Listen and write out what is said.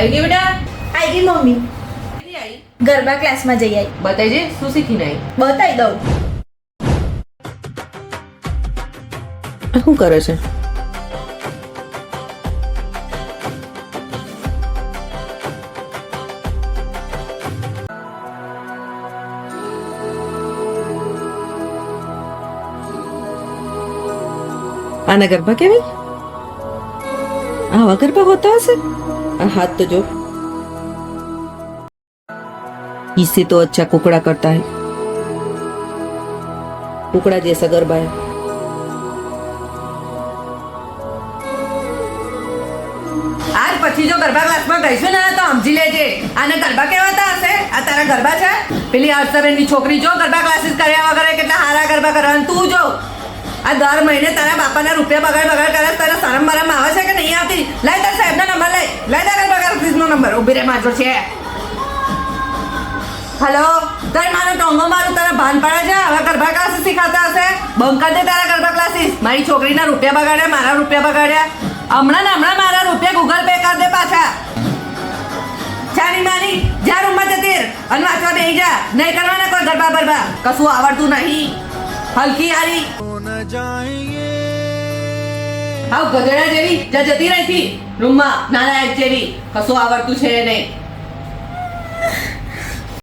आई गई बेटा? आई गई मम्मी। आई गरबा क्लास में जई आई। बताइए શું શીખીને आई? बताई दઉં। શું કરે છે? आना गरबा केवाय? आवा गरबा होता हसे? हाथ तो जो, इससे तो अच्छा कुकड़ा करता है। कुकड़ा जैसा गरबा है। आज પછી જો ગરબા ક્લાસમાં ગઈશું ને તો સમજી લેજે આને ગરબા કહેવાતા હશે। આ તારા ગરબા છે? પેલી હર્ષબેનની છોકરી જો ગરબા ક્લાસીસ કર્યા વગર કેટલા સારા ગરબા કરવાના તું જો। આ દર મહિને તારા બાપાના રૂપિયા બગાડ કરે તારા શરમ બરમ આવે છે કે નહીં આવતી? લઈ તારા સાહેબનો નંબર લઈ તારા ગરબા ક્લાસીસનો નંબર ઉભી રે માજો છે। हेलो તારી માનો ટોંગો મારું તારા ભાન પડે છે? હવે ગરબા ક્લાસીસ શીખાતા હશે? બંધ કર દે તારા ગરબા ક્લાસીસ। મારી છોકરીના રૂપિયા બગાડ્યા, મારા રૂપિયા બગાડ્યા। હમણાં મારા રૂપિયા ગૂગલ પે કર દે પાછા। ચાની માની જા રૂમમાં જતી અને વાંચવા બેસી જા। નહીં કરવાના કોઈ ગરબા બરબા, કશું આવડતું નહીં। હલકી હારી હાવ ગધેડા જેવી જા જતી રહી થી રૂમમાં, નાલાયક જેવી, કશું આવડતું છે નહીં।